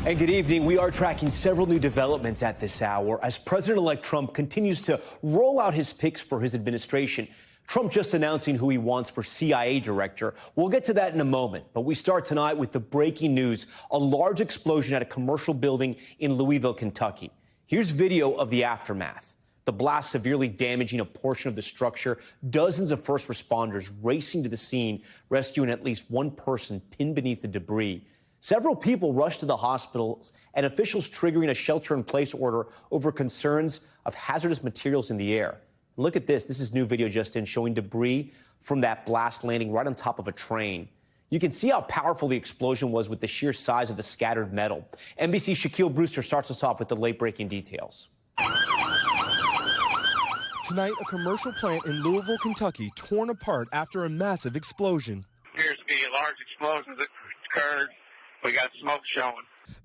And good evening. We are tracking several new developments at this hour as President-elect Trump continues to roll out his picks for his administration. Trump just announcing who he wants for CIA director. We'll get to that in a moment, but we start tonight with the breaking news: a large explosion at a commercial building in Louisville, Kentucky. Here's video of the aftermath. The blast severely damaging a portion of the structure. Dozens of first responders racing to the scene, rescuing at least one person pinned beneath the debris. Several people rushed to the hospitals, and officials triggering a shelter-in-place order over concerns of hazardous materials in the air. Look at this. This is new video just in, showing debris from that blast landing right on top of a train. You can see how powerful the explosion was with the sheer size of the scattered metal. NBC's Shaquille Brewster starts us off with the late-breaking details. Tonight, a commercial plant in Louisville, Kentucky, torn apart after a massive explosion. Appears to be a large explosion that occurred. We got smoke showing.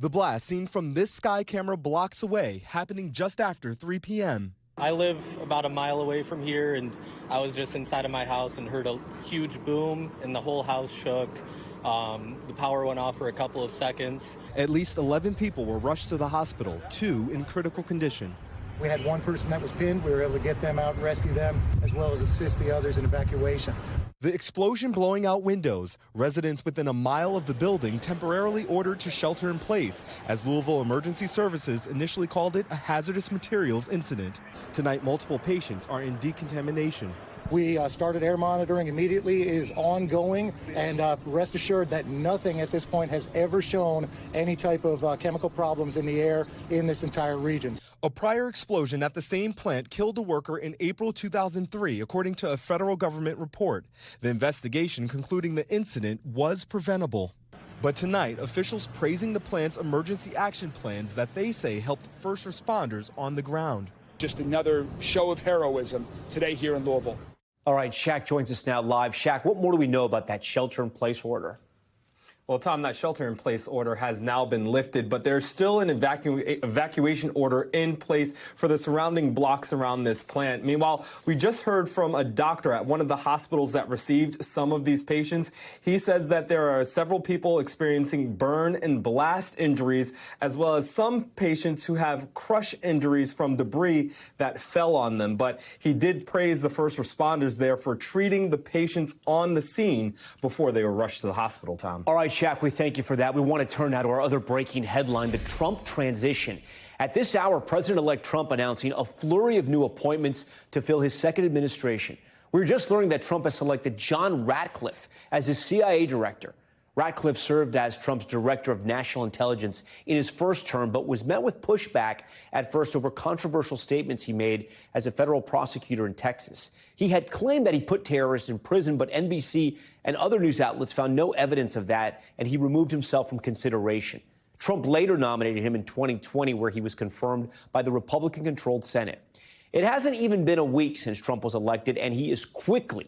The blast, seen from this sky camera blocks away, happening just after 3 p.m. I live about a mile away from here, and I was just inside of my house and heard a huge boom, and the whole house shook. The power went off for a couple of seconds. At least 11 people were rushed to the hospital, 2 in critical condition. We had one person that was pinned. We were able to get them out and rescue them, as well as assist the others in evacuation. The explosion blowing out windows. Residents within a mile of the building temporarily ordered to shelter in place, as Louisville Emergency Services initially called it a hazardous materials incident. Tonight, multiple patients are in decontamination. We started air monitoring immediately. It is ongoing, and rest assured that nothing at this point has ever shown any type of chemical problems in the air in this entire region. A prior explosion at the same plant killed a worker in April 2003, according to a federal government report. The investigation concluding the incident was preventable. But tonight, officials praising the plant's emergency action plans that they say helped first responders on the ground. Just another show of heroism today here in Louisville. All right, Shaq joins us now live. Shaq, what more do we know about that shelter-in-place order? Well, Tom, that shelter-in-place order has now been lifted, but there's still an evacuation order in place for the surrounding blocks around this plant. Meanwhile, we just heard from a doctor at one of the hospitals that received some of these patients. He says that there are several people experiencing burn and blast injuries, as well as some patients who have crush injuries from debris that fell on them. But he did praise the first responders there for treating the patients on the scene before they were rushed to the hospital, Tom. All right, Shaq, we thank you for that. We want to turn now to our other breaking headline, the Trump transition. At this hour, President-elect Trump announcing a flurry of new appointments to fill his second administration. We were just learning that Trump has selected John Ratcliffe as his CIA director. Ratcliffe served as Trump's director of national intelligence in his first term, but was met with pushback at first over controversial statements he made as a federal prosecutor in Texas. He had claimed that he put terrorists in prison, but NBC and other news outlets found no evidence of that, and he removed himself from consideration. Trump later nominated him in 2020, where he was confirmed by the Republican-controlled Senate. It hasn't even been a week since Trump was elected, and he is quickly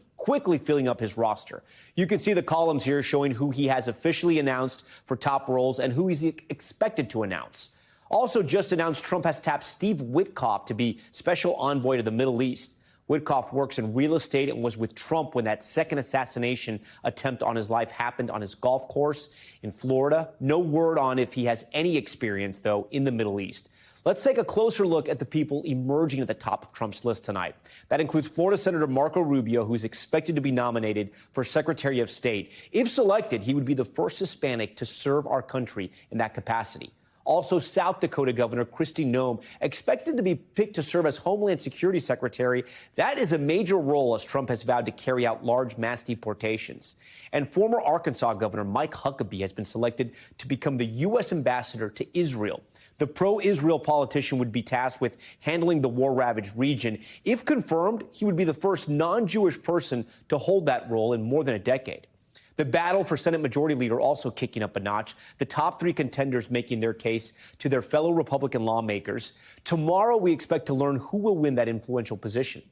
filling up his roster. You can see the columns here showing who he has officially announced for top roles and who he's expected to announce. Also just announced, Trump has tapped Steve Witkoff to be special envoy to the Middle East. Witkoff works in real estate and was with Trump when that second assassination attempt on his life happened on his golf course in Florida. No word on if he has any experience, though, in the Middle East. Let's take a closer look at the people emerging at the top of Trump's list tonight. That includes Florida Senator Marco Rubio, who's expected to be nominated for Secretary of State. If selected, he would be the first Hispanic to serve our country in that capacity. Also, South Dakota Governor Kristi Noem, expected to be picked to serve as Homeland Security Secretary. That is a major role, as Trump has vowed to carry out large mass deportations. And former Arkansas Governor Mike Huckabee has been selected to become the U.S. ambassador to Israel. The pro-Israel politician would be tasked with handling the war-ravaged region. If confirmed, he would be the first non-Jewish person to hold that role in more than a decade. The battle for Senate Majority Leader also kicking up a notch. The top 3 contenders making their case to their fellow Republican lawmakers. Tomorrow, we expect to learn who will win that influential position.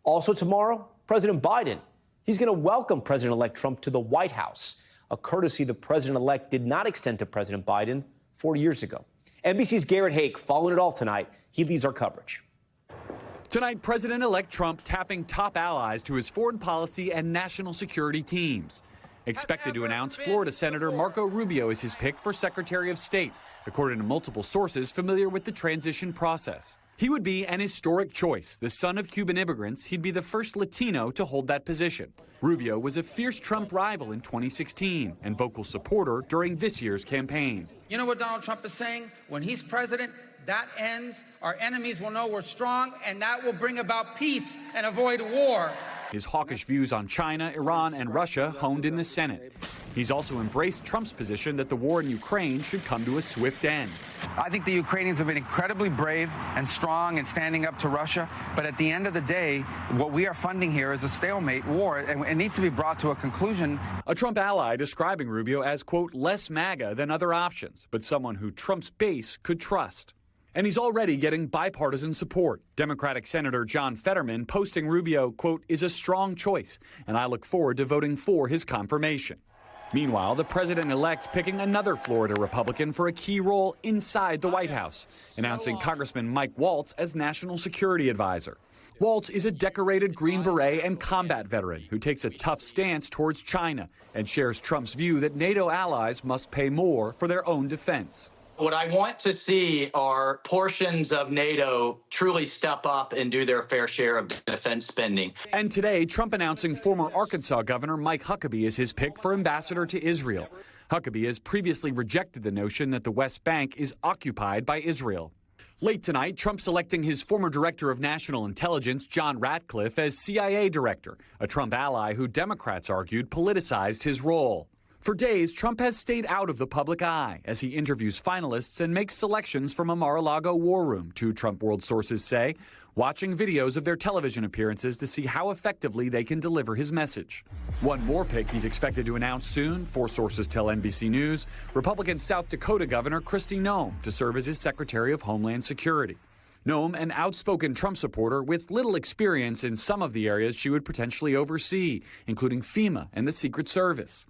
Also tomorrow, President Biden. He's going to welcome President-elect Trump to the White House, a courtesy the president-elect did not extend to President Biden 40 years ago. NBC's Garrett Haake following it all tonight. He leads our coverage. Tonight, President-elect Trump tapping top allies to his foreign policy and national security teams. expected to announce Florida Senator Marco Rubio as his pick for Secretary of State, according to multiple sources familiar with the transition process. He would be an historic choice. The son of Cuban immigrants, he'd be the first Latino to hold that position. Rubio was a fierce Trump rival in 2016 and vocal supporter during this year's campaign. You know what Donald Trump is saying? When he's president, that ends. Our enemies will know we're strong, and that will bring about peace and avoid war. His hawkish views on China, Iran, and Russia honed in the Senate. He's also embraced Trump's position that the war in Ukraine should come to a swift end. I think the Ukrainians have been incredibly brave and strong in standing up to Russia. But at the end of the day, what we are funding here is a stalemate war, and it needs to be brought to a conclusion. A Trump ally describing Rubio as, quote, less MAGA than other options, but someone who Trump's base could trust. And he's already getting bipartisan support. Democratic Senator John Fetterman posting Rubio, quote, is a strong choice, and I look forward to voting for his confirmation. Meanwhile, the president-elect picking another Florida Republican for a key role inside the White House, announcing Congressman Mike Waltz as National Security Advisor. Waltz is a decorated Green Beret and combat veteran who takes a tough stance towards China and shares Trump's view that NATO allies must pay more for their own defense. What I want to see are portions of NATO truly step up and do their fair share of defense spending. And today, Trump announcing former Arkansas Governor Mike Huckabee as his pick for ambassador to Israel. Huckabee has previously rejected the notion that the West Bank is occupied by Israel. Late tonight, Trump selecting his former director of national intelligence, John Ratcliffe, as CIA director, a Trump ally who Democrats argued politicized his role. For days, Trump has stayed out of the public eye as he interviews finalists and makes selections from a Mar-a-Lago war room, two Trump world sources say, watching videos of their television appearances to see how effectively they can deliver his message. One more pick he's expected to announce soon, four sources tell NBC News, Republican South Dakota Governor Kristi Noem to serve as his Secretary of Homeland Security. Noem, an outspoken Trump supporter with little experience in some of the areas she would potentially oversee, including FEMA and the Secret Service.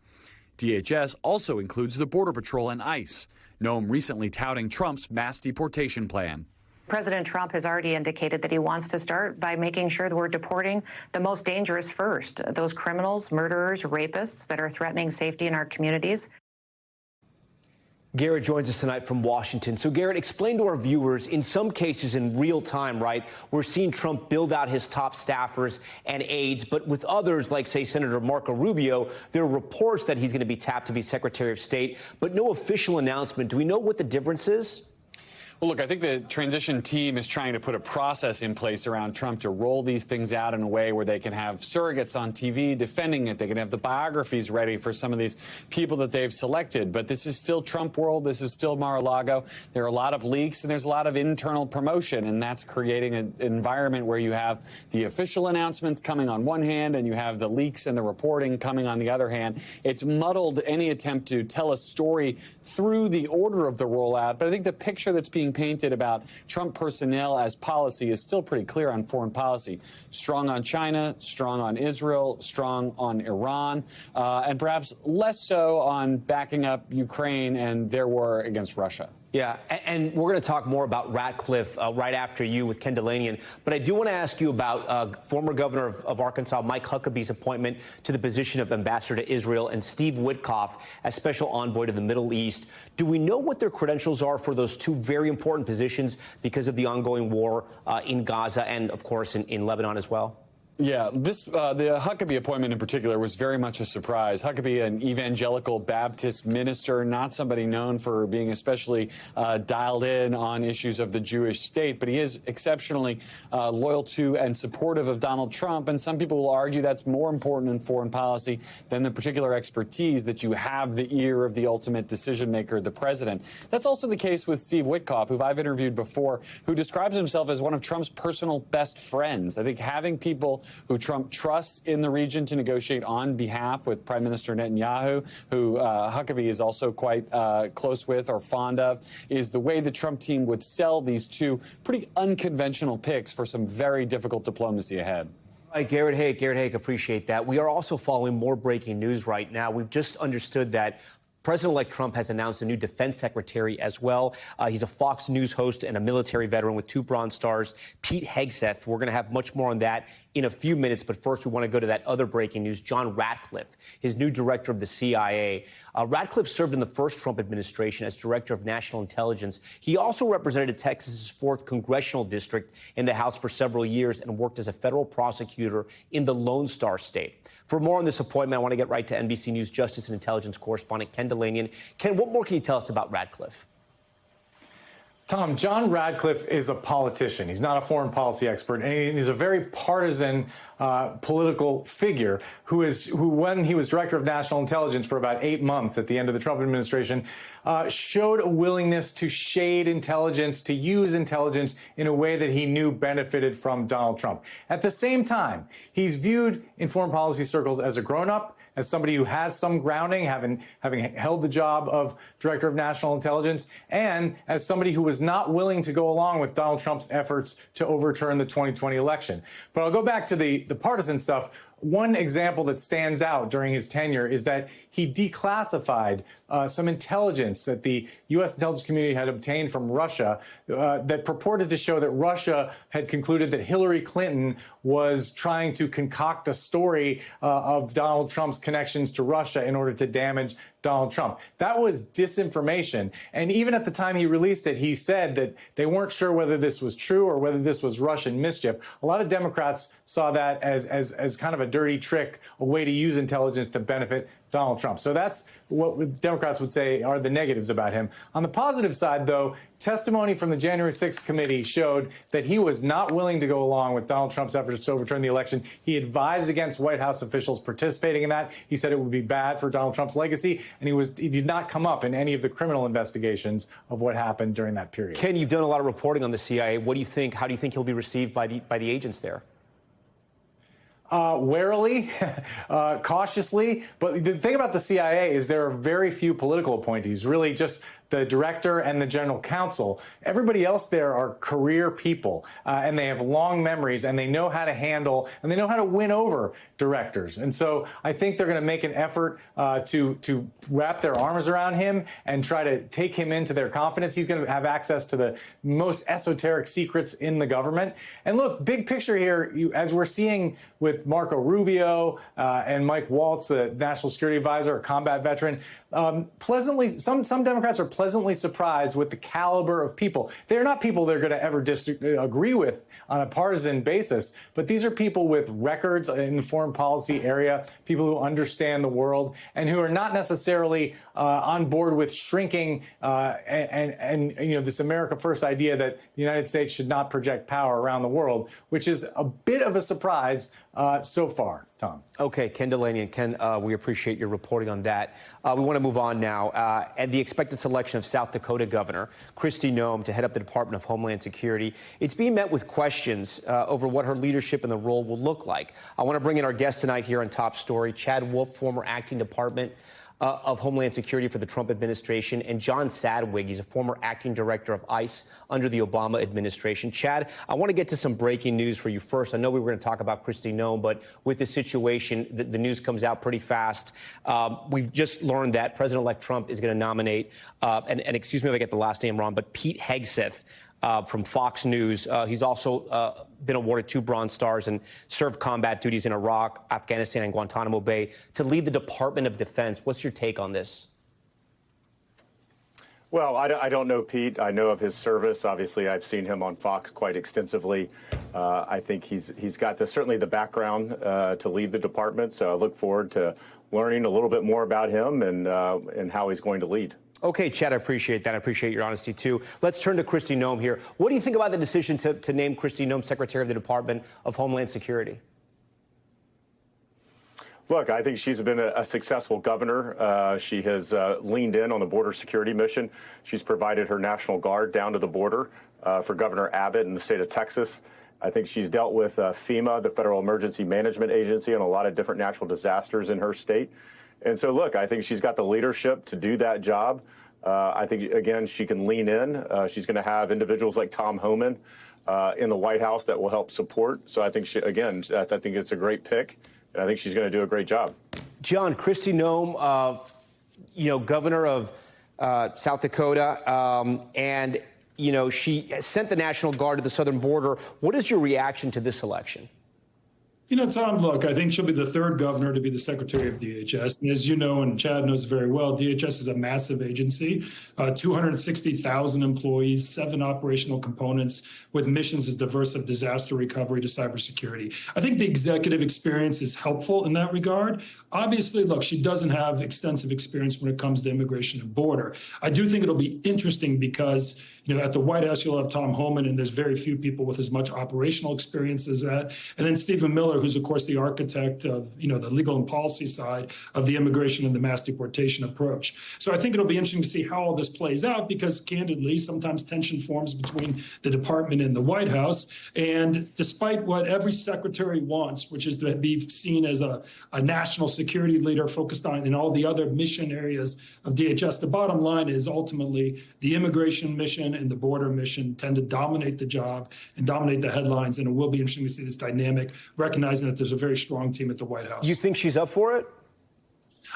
DHS also includes the Border Patrol and ICE. Noem recently touting Trump's mass deportation plan. President Trump has already indicated that he wants to start by making sure that we're deporting the most dangerous first, those criminals, murderers, rapists that are threatening safety in our communities. Garrett joins us tonight from Washington. So, Garrett, explain to our viewers, in some cases in real time, right, we're seeing Trump build out his top staffers and aides, but with others, like, say, Senator Marco Rubio, there are reports that he's going to be tapped to be Secretary of State, but no official announcement. Do we know what the difference is? Well, look, I think the transition team is trying to put a process in place around Trump to roll these things out in a way where they can have surrogates on TV defending it. They can have the biographies ready for some of these people that they've selected. But this is still Trump world. This is still Mar-a-Lago. There are a lot of leaks and there's a lot of internal promotion. And that's creating an environment where you have the official announcements coming on one hand and you have the leaks and the reporting coming on the other hand. It's muddled any attempt to tell a story through the order of the rollout. But I think the picture that's being painted about Trump personnel as policy is still pretty clear on foreign policy. Strong on China, strong on Israel, strong on Iran, and perhaps less so on backing up Ukraine and their war against Russia. Yeah, and we're going to talk more about Ratcliffe right after you with Ken Delanian. But I do want to ask you about former governor of Arkansas, Mike Huckabee's appointment to the position of ambassador to Israel and Steve Witkoff as special envoy to the Middle East. Do we know what their credentials are for those two very important positions because of the ongoing war in Gaza and, of course, in Lebanon as well? Yeah, the Huckabee appointment in particular was very much a surprise. Huckabee, an evangelical Baptist minister, not somebody known for being especially dialed in on issues of the Jewish state, but he is exceptionally loyal to and supportive of Donald Trump. And some people will argue that's more important in foreign policy than the particular expertise that you have the ear of the ultimate decision maker, the president. That's also the case with Steve Witkoff, who I've interviewed before, who describes himself as one of Trump's personal best friends. I think having people who Trump trusts in the region to negotiate on behalf with Prime Minister Netanyahu, who Huckabee is also quite close with or fond of, is the way the Trump team would sell these two pretty unconventional picks for some very difficult diplomacy ahead. All right, Garrett Haake, appreciate that. We are also following more breaking news right now. We've just understood that President-elect Trump has announced a new defense secretary as well. He's a Fox News host and a military veteran with 2 Bronze Stars, Pete Hegseth. We're going to have much more on that in a few minutes, but first we want to go to that other breaking news. John Ratcliffe, his new director of the CIA. Ratcliffe served in the first Trump administration as director of national intelligence. He also represented Texas's 4th congressional district in the House for several years and worked as a federal prosecutor in the Lone Star State. For more on this appointment, I want to get right to NBC News Justice and Intelligence correspondent Ken Llamas. Ken, what more can you tell us about Ratcliffe? Tom, John Ratcliffe is a politician. He's not a foreign policy expert, and he's a very partisan political figure who, when he was director of national intelligence for about 8 months at the end of the Trump administration, showed a willingness to shade intelligence, to use intelligence in a way that he knew benefited from Donald Trump. At the same time, he's viewed in foreign policy circles as a grown-up, as somebody who has some grounding, having held the job of director of national intelligence, and as somebody who was not willing to go along with Donald Trump's efforts to overturn the 2020 election. But I'll go back to the partisan stuff. One example that stands out during his tenure is that he declassified some intelligence that the U.S. intelligence community had obtained from Russia that purported to show that Russia had concluded that Hillary Clinton was trying to concoct a story of Donald Trump's connections to Russia in order to damage Donald Trump. That was disinformation. And even at the time he released it, he said that they weren't sure whether this was true or whether this was Russian mischief. A lot of Democrats saw that as kind of a dirty trick, a way to use intelligence to benefit Donald Trump. So that's what Democrats would say are the negatives about him. On the positive side, though, testimony from the January 6th committee showed that he was not willing to go along with Donald Trump's efforts to overturn the election. He advised against White House officials participating in that. He said it would be bad for Donald Trump's legacy, and he did not come up in any of the criminal investigations of what happened during that period. Ken, you've done a lot of reporting on the CIA. What do you think? How do you think he'll be received by the agents there? Warily, cautiously. But the thing about the CIA is there are very few political appointees, really just the director and the general counsel. Everybody else there are career people, and they have long memories, and they know how to handle, and they know how to win over directors. And so I think they're going to make an effort to wrap their arms around him and try to take him into their confidence. He's going to have access to the most esoteric secrets in the government. And look, big picture here, as we're seeing with Marco Rubio and Mike Waltz, the national security advisor, a combat veteran, some Democrats are pleasantly surprised with the caliber of people. They're not people they're going to ever agree with on a partisan basis, but these are people with records in the foreign policy area, people who understand the world, and who are not necessarily on board with shrinking and this America First idea that the United States should not project power around the world, which is a bit of a surprise so far, Tom. Okay, Ken Llamas, and Ken, we appreciate your reporting on that. We want to move on now. And the expected selection of South Dakota Governor Kristi Noem to head up the Department of Homeland Security, it's being met with questions over what her leadership in the role will look like. I want to bring in our guest tonight here on Top Story, Chad Wolf, former acting Department of Homeland Security for the Trump administration, and John Sadwig. He's a former acting director of ICE under the Obama administration. Chad, I want to get to some breaking news for you first. I know we were going to talk about Kristi Noem, but with this situation, the news comes out pretty fast. We've just learned that President-elect Trump is going to nominate, and excuse me if I get the last name wrong, but Pete Hegseth from Fox News. He's also been awarded 2 Bronze Stars and served combat duties in Iraq, Afghanistan, and Guantanamo Bay to lead the Department of Defense. What's your take on this? Well, I don't know Pete. I know of his service. Obviously, I've seen him on Fox quite extensively. I think he's got certainly the background to lead the department. So I look forward to learning a little bit more about him and how he's going to lead. Okay, Chad, I appreciate that. I appreciate your honesty, too. Let's turn to Kristi Noem here. What do you think about the decision to name Kristi Noem Secretary of the Department of Homeland Security? Look, I think she's been a successful governor. She has leaned in on the border security mission. She's provided her National Guard down to the border for Governor Abbott in the state of Texas. I think she's dealt with FEMA, the Federal Emergency Management Agency, and a lot of different natural disasters in her state. And so, look, I think she's got the leadership to do that job. I think, again, she can lean in. She's going to have individuals like Tom Homan in the White House that will help support. So I think, I think it's a great pick, and I think she's going to do a great job. John, Kristi Noem, governor of South Dakota, and, she sent the National Guard to the southern border. What is your reaction to this election? Tom, look, I think she'll be the third governor to be the secretary of DHS. And as you know, and Chad knows very well, DHS is a massive agency, 260,000 employees, 7 operational components with missions as diverse as disaster recovery to cybersecurity. I think the executive experience is helpful in that regard. Obviously, look, she doesn't have extensive experience when it comes to immigration and border. I do think it'll be interesting because at the White House, you'll have Tom Homan, and there's very few people with as much operational experience as that. And then Stephen Miller, who's, of course, the architect of, the legal and policy side of the immigration and the mass deportation approach. So I think it'll be interesting to see how all this plays out because, candidly, sometimes tension forms between the department and the White House. And despite what every secretary wants, which is to be seen as a national security leader focused on in all the other mission areas of DHS, the bottom line is ultimately the immigration mission and the border mission tend to dominate the job and dominate the headlines. And it will be interesting to see this dynamic, recognizing that there's a very strong team at the White House. You think she's up for it?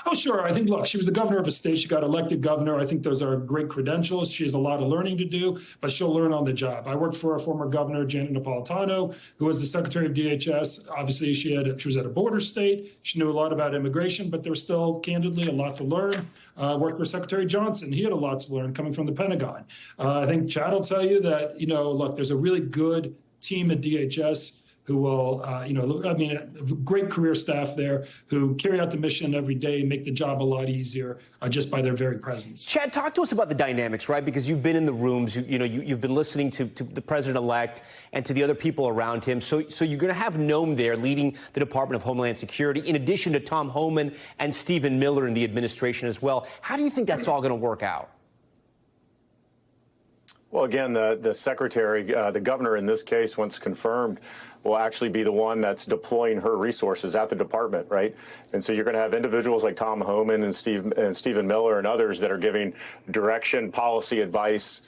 Oh, sure. I think, look, she was the governor of a state. She got elected governor. I think those are great credentials. She has a lot of learning to do, but she'll learn on the job. I worked for a former governor, Janet Napolitano, who was the secretary of DHS. Obviously, she was at a border state. She knew a lot about immigration, but there was still, candidly, a lot to learn. Worked for Secretary Johnson. He had a lot to learn coming from the Pentagon. I think Chad will tell you that, look, there's a really good team at DHS who will, a great career staff there who carry out the mission every day, make the job a lot easier just by their very presence. Chad, talk to us about the dynamics, right? Because you've been in the rooms, you've been listening to the president-elect and to the other people around him. So you're going to have Noam there leading the Department of Homeland Security, in addition to Tom Homan and Stephen Miller in the administration as well. How do you think that's all going to work out? Well, again, the secretary, the governor in this case, once confirmed, will actually be the one that's deploying her resources at the department, right? And so you're going to have individuals like Tom Homan and Stephen Miller and others that are giving direction, policy advice,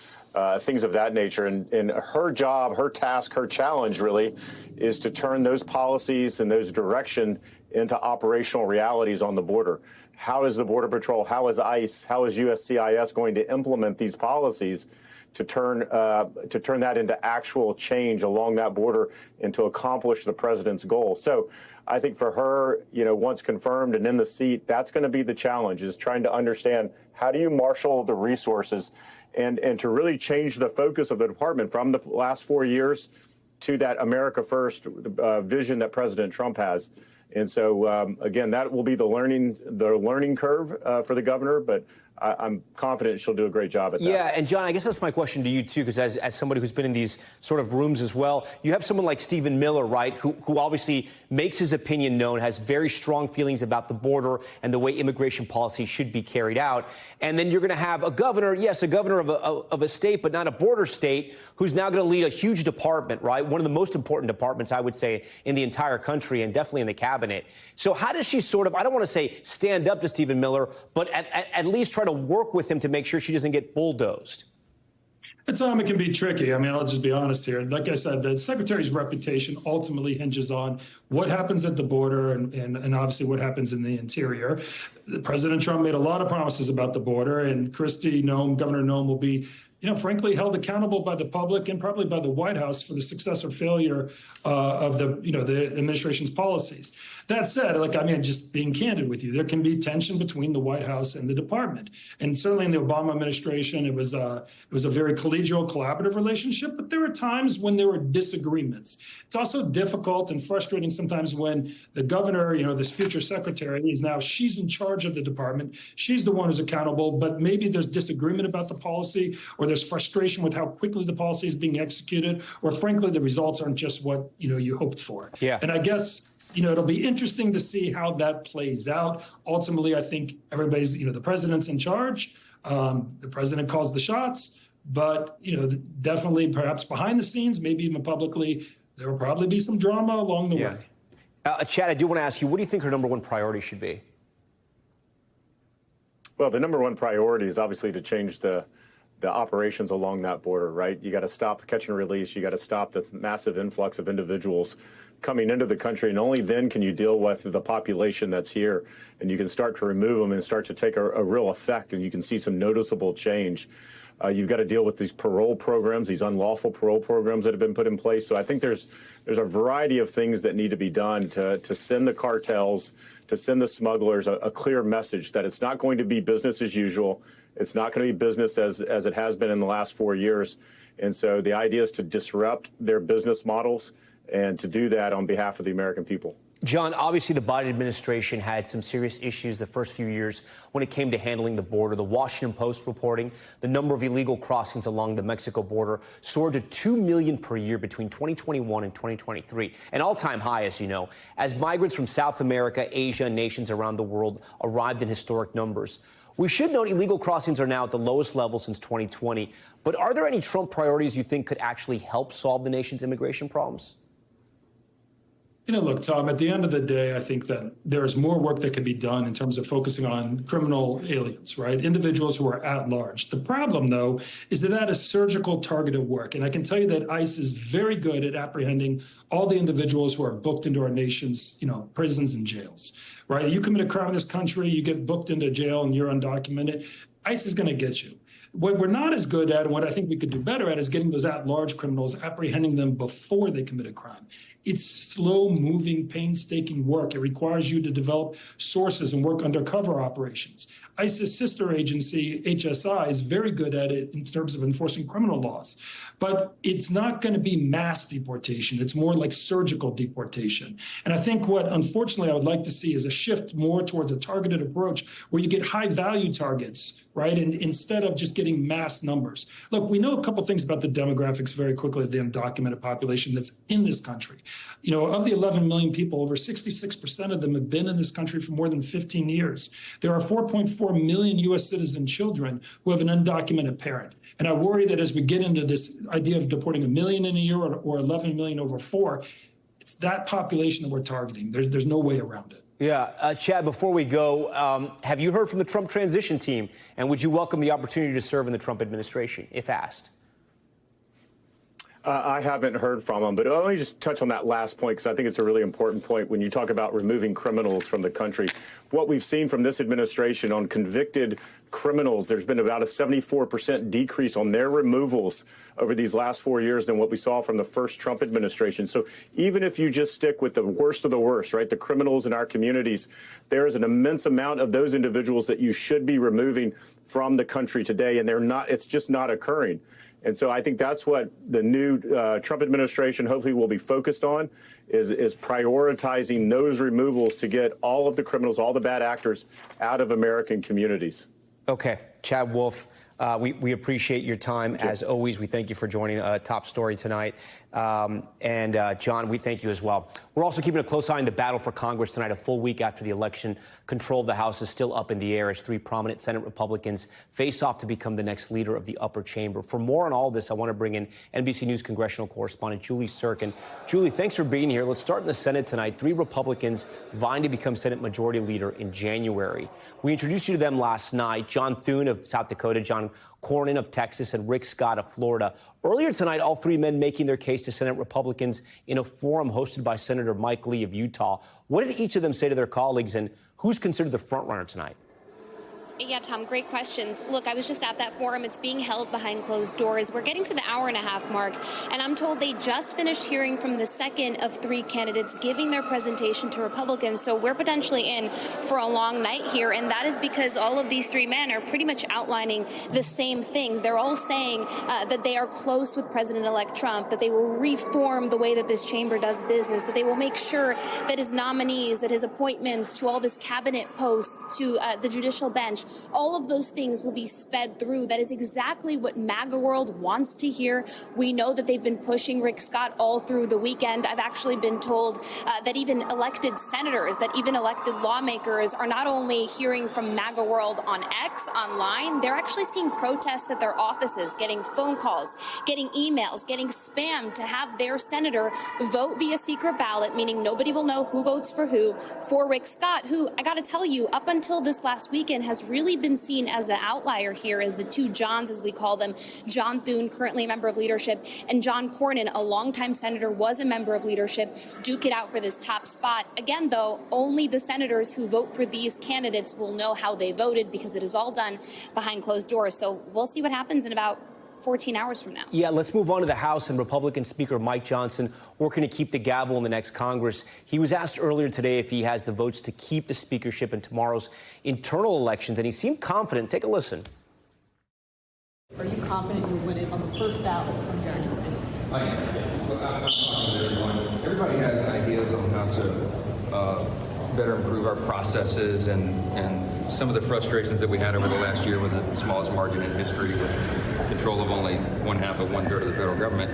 things of that nature. And her job, her task, her challenge really is to turn those policies and those direction into operational realities on the border. How is the Border Patrol, how is ICE, how is USCIS going to implement these policies to turn that into actual change along that border and to accomplish the president's goal? So I think for her, once confirmed and in the seat, that's going to be the challenge, is trying to understand how do you marshal the resources and to really change the focus of the department from the last 4 years to that America First vision that President Trump has. And so, again, that will be the learning curve for the governor, but I'm confident she'll do a great job at that. Yeah, and John, I guess that's my question to you, too, because as somebody who's been in these sort of rooms as well, you have someone like Stephen Miller, right, who obviously makes his opinion known, has very strong feelings about the border and the way immigration policy should be carried out. And then you're going to have a governor, yes, a governor of a state, but not a border state, who's now going to lead a huge department, right, one of the most important departments, I would say, in the entire country and definitely in the cabinet. So how does she sort of, I don't want to say stand up to Stephen Miller, but at least try to work with him to make sure she doesn't get bulldozed? Tom, it can be tricky. I mean, I'll just be honest here. Like I said, the secretary's reputation ultimately hinges on what happens at the border and obviously what happens in the interior. President Trump made a lot of promises about the border, and Governor Noam will be, frankly, held accountable by the public and probably by the White House for the success or failure of the administration's policies. That said, just being candid with you, there can be tension between the White House and the department. And certainly in the Obama administration, it was a very collegial, collaborative relationship, but there were times when there were disagreements. It's also difficult and frustrating sometimes when the governor, this future secretary, she's in charge of the department. She's the one who's accountable, but maybe there's disagreement about the policy, or there's frustration with how quickly the policy is being executed, or frankly, the results aren't just what, you hoped for. Yeah. And I guess, it'll be interesting to see how that plays out. Ultimately, I think everybody's, the president's in charge. The president calls the shots, but, definitely perhaps behind the scenes, maybe even publicly, there will probably be some drama along the way. Chad, I do want to ask you, what do you think her number one priority should be? Well, the number one priority is obviously to change the operations along that border, right? You got to stop the catch and release. You got to stop the massive influx of individuals coming into the country, and only then can you deal with the population that's here, and you can start to remove them and start to take a real effect, and you can see some noticeable change. You've got to deal with these parole programs, these unlawful parole programs that have been put in place. So I think there's a variety of things that need to be done to send the cartels, to send the smugglers a clear message that it's not going to be business as usual. It's not going to be business as it has been in the last 4 years. And so the idea is to disrupt their business models and to do that on behalf of the American people. John, obviously the Biden administration had some serious issues the first few years when it came to handling the border. The Washington Post reporting the number of illegal crossings along the Mexico border soared to 2 million per year between 2021 and 2023, an all-time high, as you know, as migrants from South America, Asia, and nations around the world arrived in historic numbers. We should note illegal crossings are now at the lowest level since 2020. But are there any Trump priorities you think could actually help solve the nation's immigration problems? You know, look, Tom, at the end of the day, I think that there's more work that can be done in terms of focusing on criminal aliens, right? Individuals who are at large. The problem, though, is that that is surgical targeted work. And I can tell you that ICE is very good at apprehending all the individuals who are booked into our nation's, prisons and jails, right? You commit a crime in this country, you get booked into jail and you're undocumented, ICE is going to get you. What we're not as good at, and what I think we could do better at, is getting those at-large criminals, apprehending them before they commit a crime. It's slow-moving, painstaking work. It requires you to develop sources and work undercover operations. ICE's sister agency, HSI, is very good at it in terms of enforcing criminal laws. But it's not going to be mass deportation. It's more like surgical deportation. And I think what, unfortunately, I would like to see is a shift more towards a targeted approach where you get high-value targets, right, and instead of just getting mass numbers. Look, we know a couple things about the demographics very quickly of the undocumented population that's in this country. Of the 11 million people, over 66% of them have been in this country for more than 15 years. There are 4.4 million U.S. citizen children who have an undocumented parent. And I worry that as we get into this idea of deporting 1 million in a year or 11 million over 4, it's that population that we're targeting. There's no way around it. Yeah. Chad, before we go, have you heard from the Trump transition team? And would you welcome the opportunity to serve in the Trump administration, if asked? I haven't heard from them, but let me just touch on that last point, because I think it's a really important point when you talk about removing criminals from the country. What we've seen from this administration on convicted criminals, there's been about a 74% decrease on their removals over these last 4 years than what we saw from the first Trump administration. So even if you just stick with the worst of the worst, right, the criminals in our communities, there is an immense amount of those individuals that you should be removing from the country today, and they're not. It's just not occurring. And so I think that's what the new Trump administration hopefully will be focused on, is prioritizing those removals to get all of the criminals, all the bad actors out of American communities. Okay. Chad Wolf, we appreciate your time. As always, we thank you for joining Top Story tonight. And John, we thank you as well. We're also keeping a close eye on the battle for Congress tonight. A full week after the election, control of the House is still up in the air as 3 prominent Senate Republicans face off to become the next leader of the upper chamber. For more on all this, I want to bring in NBC News congressional correspondent Julie Sirkin. Julie, thanks for being here. Let's start in the Senate tonight. 3 Republicans vying to become Senate Majority Leader in January. We introduced you to them last night. John Thune of South Dakota, John Cornyn of Texas, and Rick Scott of Florida. Earlier tonight, all 3 men making their case to Senate Republicans in a forum hosted by Senator Mike Lee of Utah. What did each of them say to their colleagues, and who's considered the frontrunner tonight? Yeah, Tom, great questions. Look, I was just at that forum. It's being held behind closed doors. We're getting to the hour-and-a-half mark, and I'm told they just finished hearing from the second of 3 candidates giving their presentation to Republicans. So we're potentially in for a long night here, and that is because all of these 3 men are pretty much outlining the same things. They're all saying that they are close with President-elect Trump, that they will reform the way that this chamber does business, that they will make sure that his nominees, that his appointments to all of his cabinet posts, to the judicial bench, all of those things will be sped through. That is exactly what MAGA world wants to hear. We know that they've been pushing Rick Scott all through the weekend. I've actually been told that even elected senators, that even elected lawmakers are not only hearing from MAGA world on X, online, they're actually seeing protests at their offices, getting phone calls, getting emails, getting spam to have their senator vote via secret ballot, meaning nobody will know who votes for who, for Rick Scott, who, I got to tell you, up until this last weekend has really been seen as the outlier here, as the two Johns, as we call them. John Thune, currently a member of leadership, and John Cornyn, a longtime senator, was a member of leadership, duke it out for this top spot. Again, though, only the senators who vote for these candidates will know how they voted, because it is all done behind closed doors. So we'll see what happens in about 14 hours from now. Yeah, let's move on to the House and Republican Speaker Mike Johnson working to keep the gavel in the next Congress. He was asked earlier today if he has the votes to keep the speakership in tomorrow's internal elections, and he seemed confident. Take a listen. Are you confident you'll win it on the first ballot from January? I am. Look, I'm talking to everyone. Everybody has ideas on how to better improve our processes, and some of the frustrations that we had over the last year with the smallest margin in history, with control of only 1/2 of 1/3 of the federal government,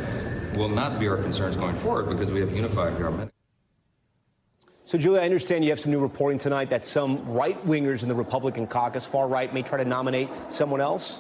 will not be our concerns going forward, because we have unified government. So, Julia, I understand you have some new reporting tonight that some right-wingers in the Republican caucus, far right, may try to nominate someone else.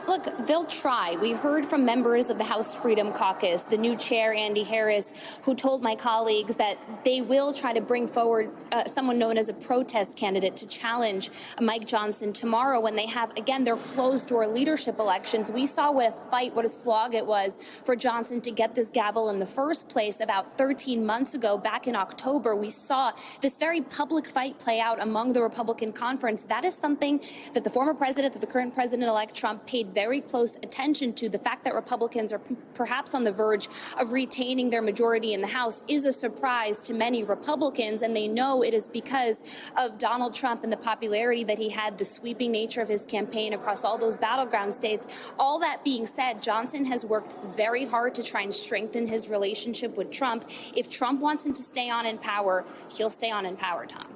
Look, they'll try. We heard from members of the House Freedom Caucus, the new chair, Andy Harris, who told my colleagues that they will try to bring forward someone known as a protest candidate to challenge Mike Johnson tomorrow when they have, again, their closed-door leadership elections. We saw what a fight, what a slog it was for Johnson to get this gavel in the first place about 13 months ago. Back in October, we saw this very public fight play out among the Republican conference. That is something that the former president, that the current president-elect Trump paid very close attention to. The fact that Republicans are perhaps on the verge of retaining their majority in the House is a surprise to many Republicans, and they know it is because of Donald Trump and the popularity that he had, the sweeping nature of his campaign across all those battleground states. All that being said, Johnson has worked very hard to try and strengthen his relationship with Trump. If Trump wants him to stay on in power, he'll stay on in power, Tom.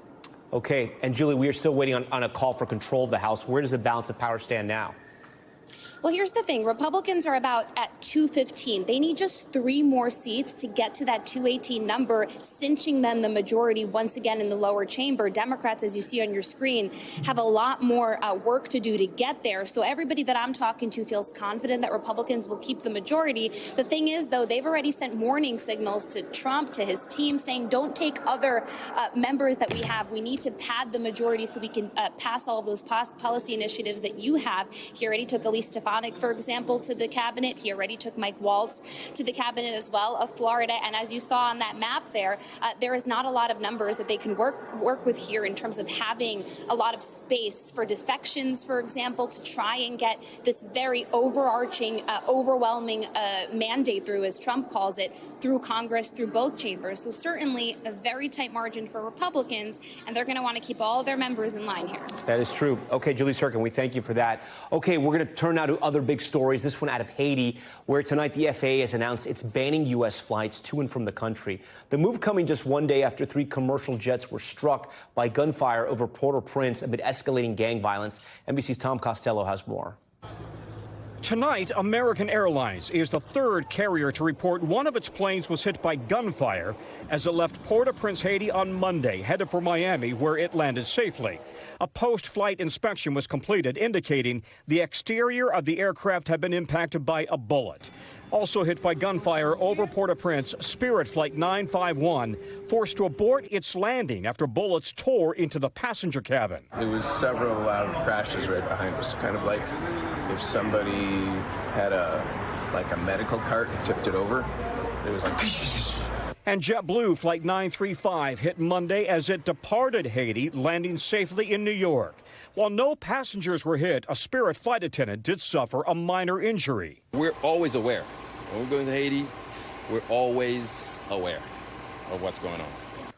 Okay, and Julie, we are still waiting on a call for control of the House. Where does the balance of power stand now? Well, here's the thing. Republicans are about at 215. They need just 3 more seats to get to that 218 number, cinching them the majority once again in the lower chamber. Democrats, as you see on your screen, have a lot more work to do to get there. So everybody that I'm talking to feels confident that Republicans will keep the majority. The thing is, though, they've already sent warning signals to Trump, to his team, saying don't take other members that we have. We need to pad the majority so we can pass all of those policy initiatives that you have. He already took Elise Stefanik, for example, to the cabinet. He already took Mike Waltz to the cabinet as well of Florida. And as you saw on that map there, there is not a lot of numbers that they can work with here in terms of having a lot of space for defections, for example, to try and get this very overarching, overwhelming mandate through, as Trump calls it, through Congress, through both chambers. So certainly a very tight margin for Republicans, and they're going to want to keep all of their members in line here. That is true. Okay, Julie Sirkin, we thank you for that. Okay, we're going to turn now to other big stories. This one out of Haiti, where tonight the FAA has announced it's banning U.S. flights to and from the country. The move coming just one day after 3 commercial jets were struck by gunfire over Port-au-Prince amid escalating gang violence. NBC's Tom Costello has more. Tonight, American Airlines is the 3rd carrier to report one of its planes was hit by gunfire as it left Port-au-Prince, Haiti on Monday, headed for Miami, where it landed safely. A post-flight inspection was completed, indicating the exterior of the aircraft had been impacted by a bullet. Also hit by gunfire over Port-au-Prince, Spirit Flight 951 forced to abort its landing after bullets tore into the passenger cabin. There was several loud crashes right behind us, kind of like if somebody had a medical cart and tipped it over. It was like... And JetBlue Flight 935 hit Monday as it departed Haiti, landing safely in New York. While no passengers were hit, a Spirit flight attendant did suffer a minor injury. We're always aware. When we're going to Haiti, we're always aware of what's going on.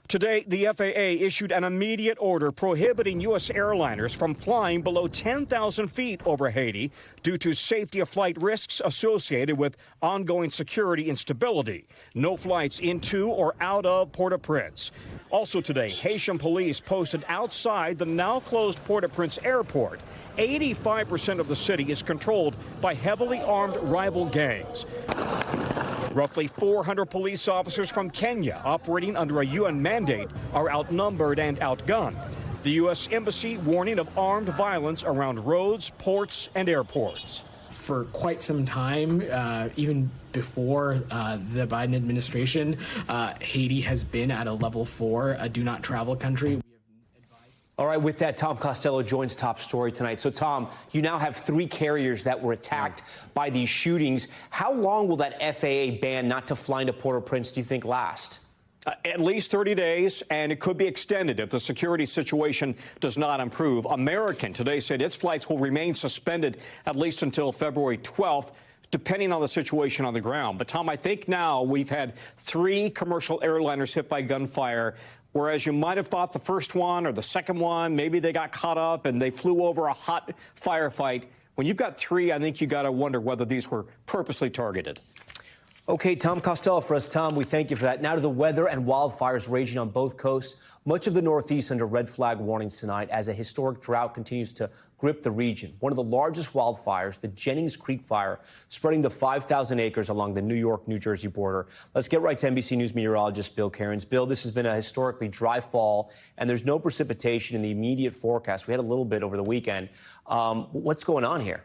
Today, the FAA issued an immediate order prohibiting U.S. airliners from flying below 10,000 feet over Haiti due to safety of flight risks associated with ongoing security instability. No flights into or out of Port-au-Prince. Also today, Haitian police posted outside the now-closed Port-au-Prince airport. 85% of the city is controlled by heavily armed rival gangs. Roughly 400 police officers from Kenya operating under a UN mandate are outnumbered and outgunned. The U.S. Embassy warning of armed violence around roads, ports, and airports. For quite some time, even before the Biden administration, Haiti has been at a level 4, a do not travel country. All right, with that, Tom Costello joins Top Story tonight. So, Tom, you now have 3 carriers that were attacked by these shootings. How long will that FAA ban not to fly into Port-au-Prince, do you think, last? At least 30 days, and it could be extended if the security situation does not improve. American today said its flights will remain suspended at least until February 12th, depending on the situation on the ground. But, Tom, I think now we've had 3 commercial airliners hit by gunfire, whereas you might have thought the first one or the second one, maybe they got caught up and they flew over a hot firefight. When you've got 3, I think you got to wonder whether these were purposely targeted. Okay, Tom Costello for us. Tom, we thank you for that. Now to the weather and wildfires raging on both coasts. Much of the Northeast under red flag warnings tonight as a historic drought continues to grip the region. One of the largest wildfires, the Jennings Creek Fire, spreading to 5,000 acres along the New York-New Jersey border. Let's get right to NBC News meteorologist Bill Cairns. Bill, this has been a historically dry fall, and there's no precipitation in the immediate forecast. We had a little bit over the weekend. What's going on here?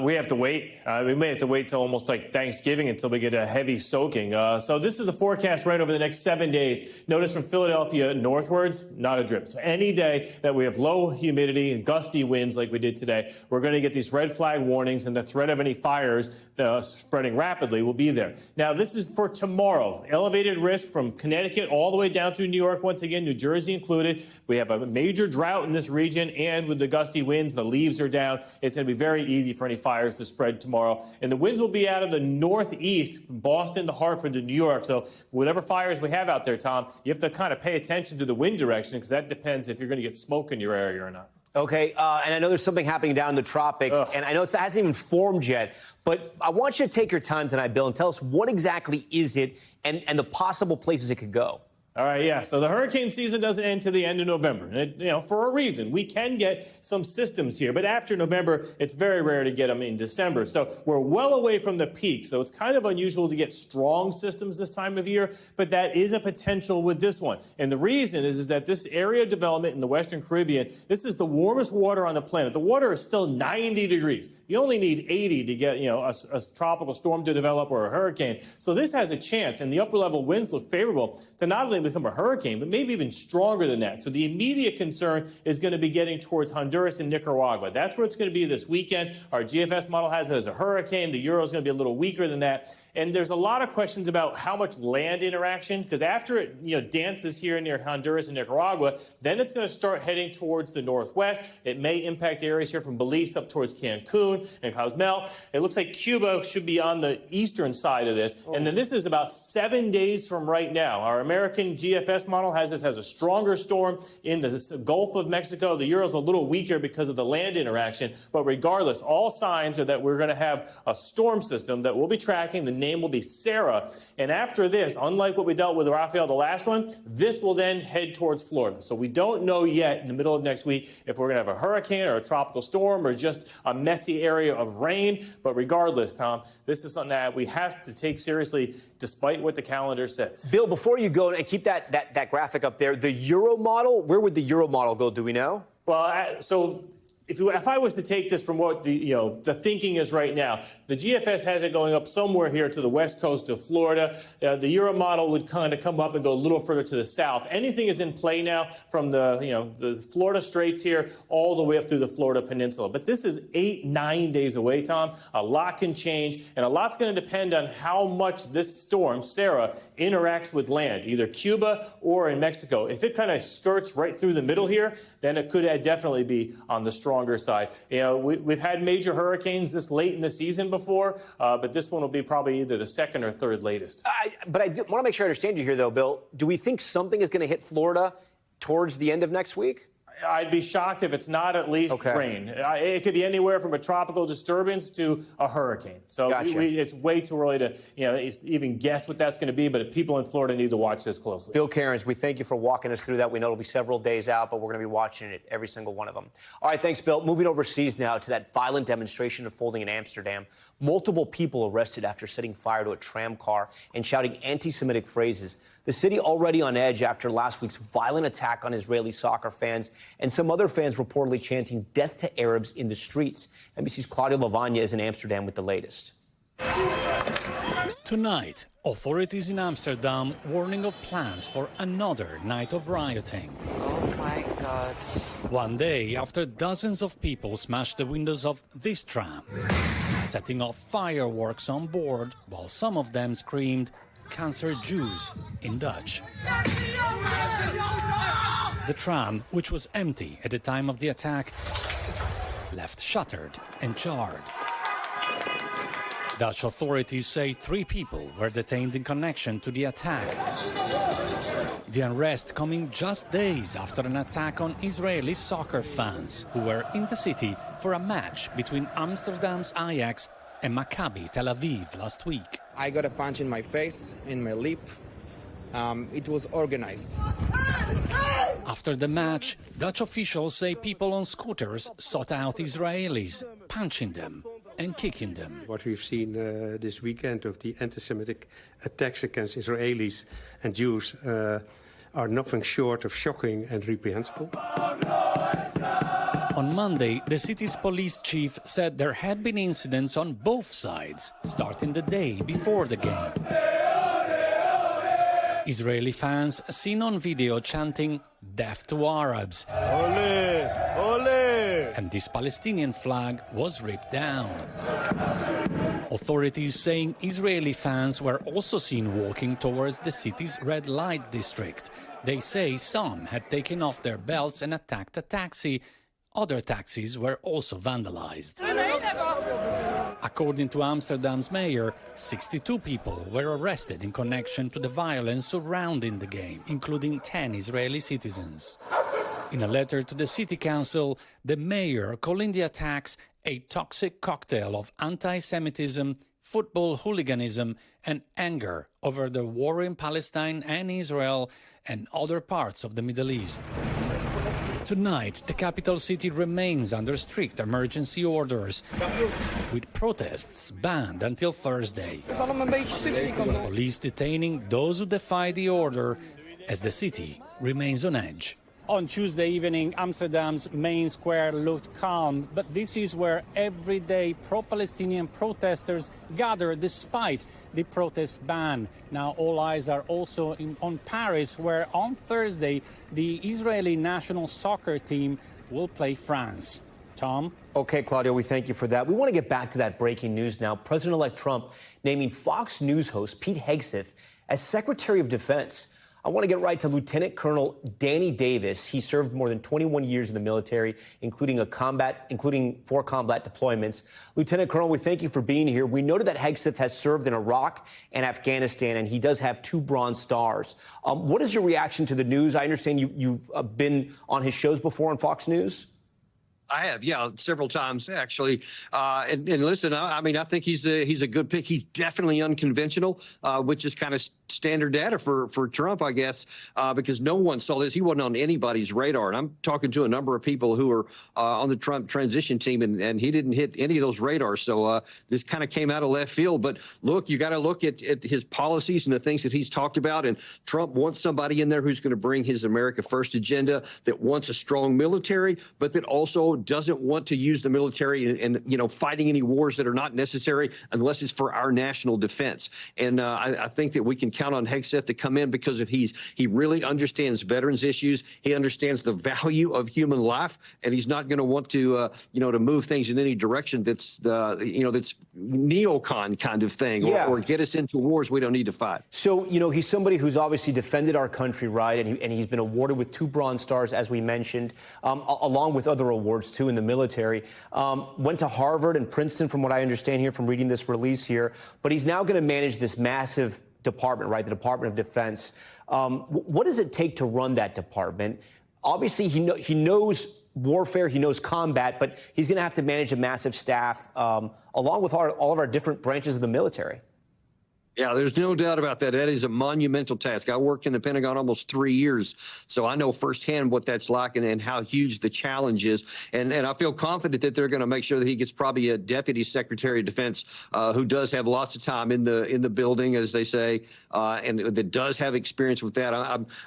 We have to wait. We may have to wait till almost like Thanksgiving until we get a heavy soaking. So this is the forecast right over the next 7 days. Notice from Philadelphia northwards, not a drip. So any day that we have low humidity and gusty winds like we did today, we're going to get these red flag warnings, and the threat of any fires spreading rapidly will be there. Now, this is for tomorrow. Elevated risk from Connecticut all the way down through New York, once again, New Jersey included. We have a major drought in this region, and with the gusty winds, the leaves are down. It's going to be very easy for any fires to spread tomorrow. And the winds will be out of the northeast, from Boston to Hartford to New York. So whatever fires we have out there, Tom, you have to kind of pay attention to the wind direction, because that depends if you're going to get smoke in your area or not. Okay, and I know there's something happening down in the tropics, and I know it hasn't even formed yet, but I want you to take your time tonight, Bill, and tell us what exactly is it and the possible places it could go. All right, yeah. So the hurricane season doesn't end to the end of November. And for a reason. We can get some systems here, but after November, it's very rare to get them in December. So we're well away from the peak. So it's kind of unusual to get strong systems this time of year, but that is a potential with this one. And the reason is that this area of development in the Western Caribbean, this is the warmest water on the planet. The water is still 90 degrees. You only need 80 to get, a tropical storm to develop or a hurricane. So this has a chance, and the upper level winds look favorable to not only become a hurricane, but maybe even stronger than that. So the immediate concern is going to be getting towards Honduras and Nicaragua. That's where it's going to be this weekend. Our GFS model has it as a hurricane. The euro is going to be a little weaker than that. And there's a lot of questions about how much land interaction, because after it dances here near Honduras and Nicaragua, then it's going to start heading towards the northwest. It may impact areas here from Belize up towards Cancun and Cozumel. It looks like Cuba should be on the eastern side of this. And then this is about 7 days from right now. Our American GFS model has this as a stronger storm in the Gulf of Mexico. The euro's a little weaker because of the land interaction. But regardless, all signs are that we're going to have a storm system that we'll be tracking. The name will be Sarah. And after this, unlike what we dealt with Rafael, the last one, this will then head towards Florida. So we don't know yet in the middle of next week if we're going to have a hurricane or a tropical storm or just a messy area of rain. But regardless, Tom, this is something that we have to take seriously despite what the calendar says. Bill, before you go, and keep that graphic up there, the euro model, where would the euro model go? Do we know? Well, if I was to take this from what the thinking is right now, the GFS has it going up somewhere here to the west coast of Florida. The Euro model would kind of come up and go a little further to the south. Anything is in play now from the Florida Straits here all the way up through the Florida Peninsula. But this is 8-9 days away, Tom. A lot can change, and a lot's going to depend on how much this storm, Sarah, interacts with land, either Cuba or in Mexico. If it kind of skirts right through the middle here, then it could definitely be on the stronger side. We've had major hurricanes this late in the season before, but this one will be probably either the second or third latest. But I want to make sure I understand you here, though, Bill. Do we think something is going to hit Florida towards the end of next week? I'd be shocked if it's not at least rain. It could be anywhere from a tropical disturbance to a hurricane. So it's way too early to even guess what that's going to be, but people in Florida need to watch this closely. Bill Cairns, we thank you for walking us through that. We know it'll be several days out, but we're going to be watching it, every single one of them. All right, thanks, Bill. Moving overseas now to that violent demonstration unfolding in Amsterdam. Multiple people arrested after setting fire to a tram car and shouting anti-Semitic phrases. The city already on edge after last week's violent attack on Israeli soccer fans and some other fans reportedly chanting death to Arabs in the streets. NBC's Claudia Lavagna is in Amsterdam with the latest. Tonight, authorities in Amsterdam warning of plans for another night of rioting. Oh my God. One day after dozens of people smashed the windows of this tram, setting off fireworks on board while some of them screamed "Cancer Jews" in Dutch. The tram, which was empty at the time of the attack, left shattered and charred. Dutch authorities say 3 people were detained in connection to the attack. The unrest coming just days after an attack on Israeli soccer fans who were in the city for a match between Amsterdam's Ajax and Maccabi Tel Aviv last week. I got a punch in my face, in my lip. It was organized. After the match, Dutch officials say people on scooters sought out Israelis, punching them and kicking them. What we've seen this weekend of the anti-Semitic attacks against Israelis and Jews are nothing short of shocking and reprehensible. On Monday, the city's police chief said there had been incidents on both sides, starting the day before the game. Israeli fans seen on video chanting "Death to Arabs." Ole, ole. And this Palestinian flag was ripped down. Authorities saying Israeli fans were also seen walking towards the city's red light district. They say some had taken off their belts and attacked a taxi. Other taxis were also vandalized. According to Amsterdam's mayor, 62 people were arrested in connection to the violence surrounding the game, including 10 Israeli citizens. In a letter to the city council, the mayor calling the attacks a toxic cocktail of anti-Semitism, football hooliganism, and anger over the war in Palestine and Israel and other parts of the Middle East. Tonight, the capital city remains under strict emergency orders, with protests banned until Thursday. Police detaining those who defy the order as the city remains on edge. On Tuesday evening, Amsterdam's main square looked calm, but this is where everyday pro-Palestinian protesters gather despite the protest ban. Now all eyes are also on Paris, where on Thursday the Israeli national soccer team will play France. Tom? Okay, Claudio, we thank you for that. We want to get back to that breaking news now. President-elect Trump naming Fox News host Pete Hegseth as Secretary of Defense. I want to get right to Lieutenant Colonel Danny Davis. He served more than 21 years in the military, including 4 combat deployments. Lieutenant Colonel, we thank you for being here. We noted that Hegseth has served in Iraq and Afghanistan, and he does have 2 Bronze Stars. What is your reaction to the news? I understand you've been on his shows before on Fox News. I have, yeah, several times actually. And listen, I mean, I think he's a good pick. He's definitely unconventional, which is kind of standard data for Trump, I guess, because no one saw this. He wasn't on anybody's radar. And I'm talking to a number of people who are on the Trump transition team, and he didn't hit any of those radars. So this kind of came out of left field. But look, you got to look at his policies and the things that he's talked about. And Trump wants somebody in there who's going to bring his America First agenda, that wants a strong military, but that also doesn't want to use the military and fighting any wars that are not necessary unless it's for our national defense. And I think that we can count on Hegseth to come in because he really understands veterans issues. He understands the value of human life, and he's not going to want to to move things in any direction that's that's neocon kind of thing, or get us into wars we don't need to fight. So he's somebody who's obviously defended our country, right? And he's been awarded with 2 Bronze Stars, as we mentioned, along with other awards too in the military. Went to Harvard and Princeton, from what I understand here from reading this release here. But he's now going to manage this massive department, right? The Department of Defense. What does it take to run that department? Obviously, he knows warfare, he knows combat, but he's going to have to manage a massive staff along with all of our different branches of the military. Yeah, there's no doubt about that. That is a monumental task. I worked in the Pentagon almost 3 years, so I know firsthand what that's like and how huge the challenge is. And I feel confident that they're going to make sure that he gets probably a Deputy Secretary of Defense who does have lots of time in the building, as they say, and that does have experience with that.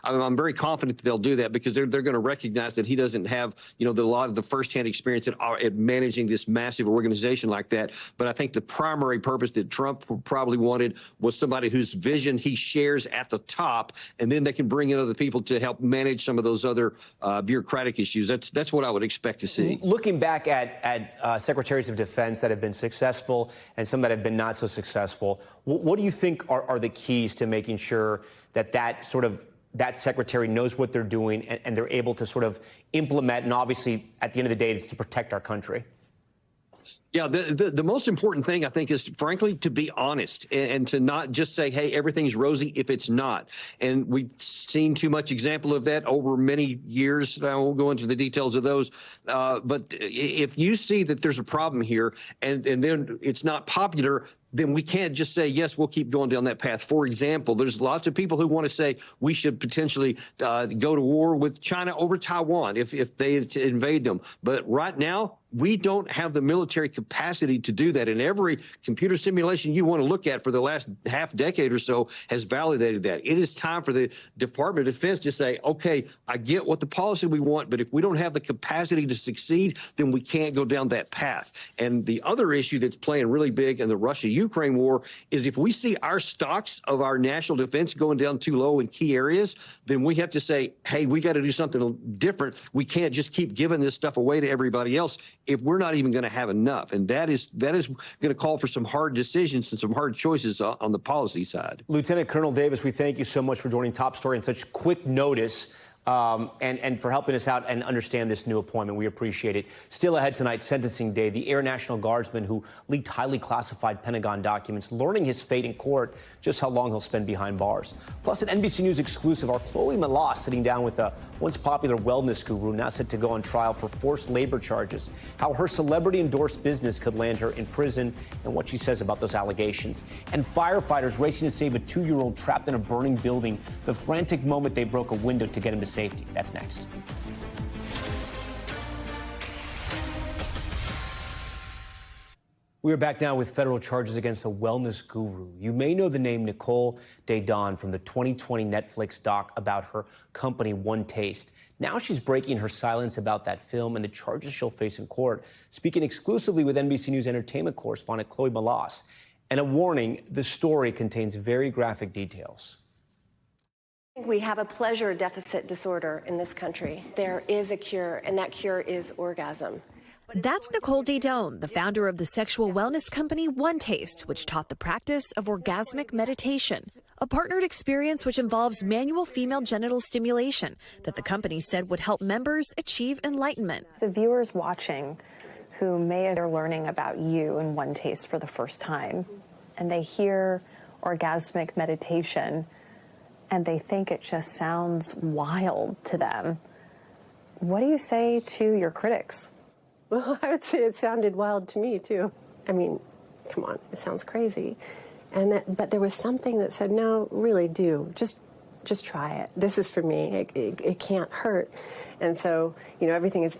I'm very confident that they'll do that because they're going to recognize that he doesn't have a lot of the firsthand experience at managing this massive organization like that. But I think the primary purpose that Trump probably wanted with somebody whose vision he shares at the top, and then they can bring in other people to help manage some of those other bureaucratic issues. That's what I would expect to see. Looking back at secretaries of defense that have been successful and some that have been not so successful, what do you think are the keys to making sure that secretary knows what they're doing and they're able to sort of implement, and obviously at the end of the day it's to protect our country? Yeah, the most important thing, I think, is, frankly, to be honest and to not just say, hey, everything's rosy if it's not. And we've seen too much example of that over many years. I won't go into the details of those. But if you see that there's a problem here and then it's not popular, then we can't just say, yes, we'll keep going down that path. For example, there's lots of people who want to say we should potentially go to war with China over Taiwan if they invade them. But right now, we don't have the military capacity to do that. And every computer simulation you want to look at for the last half decade or so has validated that. It is time for the Department of Defense to say, okay, I get what the policy we want, but if we don't have the capacity to succeed, then we can't go down that path. And the other issue that's playing really big in the Russia-Ukraine war is if we see our stocks of our national defense going down too low in key areas, then we have to say, hey, we got to do something different. We can't just keep giving this stuff away to everybody else if we're not even going to have enough. And that is going to call for some hard decisions and some hard choices on the policy side. Lieutenant Colonel Davis, we thank you so much for joining Top Story in such quick notice. And for helping us out and understand this new appointment. We appreciate it. Still ahead tonight, sentencing day. The Air National Guardsman who leaked highly classified Pentagon documents, learning his fate in court, just how long he'll spend behind bars. Plus, an NBC News exclusive, our Chloe Malas sitting down with a once popular wellness guru now set to go on trial for forced labor charges, how her celebrity-endorsed business could land her in prison, and what she says about those allegations. And firefighters racing to save a 2-year-old trapped in a burning building, the frantic moment they broke a window to get him to safety. That's next. We are back now with federal charges against a wellness guru. You may know the name Nicole Daedon from the 2020 Netflix doc about her company, One Taste. Now she's breaking her silence about that film and the charges she'll face in court, speaking exclusively with NBC News entertainment correspondent Chloe Malas. And a warning, the story contains very graphic details. We have a pleasure deficit disorder in this country. There is a cure, and that cure is orgasm. That's Nicole Daedon, the founder of the sexual wellness company One Taste, which taught the practice of orgasmic meditation, a partnered experience which involves manual female genital stimulation that the company said would help members achieve enlightenment. The viewers watching who may have been learning about you and One Taste for the first time, and they hear orgasmic meditation, and they think it just sounds wild to them. What do you say to your critics? Well, I would say it sounded wild to me, too. I mean, come on, it sounds crazy. But there was something that said, no, really do. Just try it. This is for me. It can't hurt. And so, everything is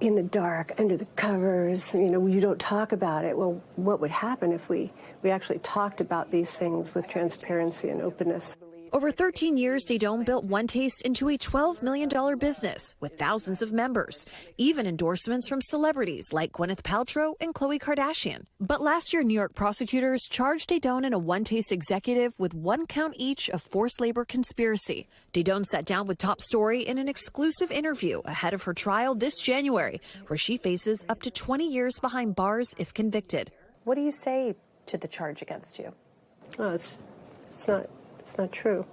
in the dark, under the covers. You don't talk about it. Well, what would happen if we actually talked about these things with transparency and openness? Over 13 years, Daedon built One Taste into a $12 million business with thousands of members, even endorsements from celebrities like Gwyneth Paltrow and Khloe Kardashian. But last year, New York prosecutors charged Daedon and a One Taste executive with 1 count each of forced labor conspiracy. Daedon sat down with Top Story in an exclusive interview ahead of her trial this January, where she faces up to 20 years behind bars if convicted. What do you say to the charge against you? Oh, it's not true.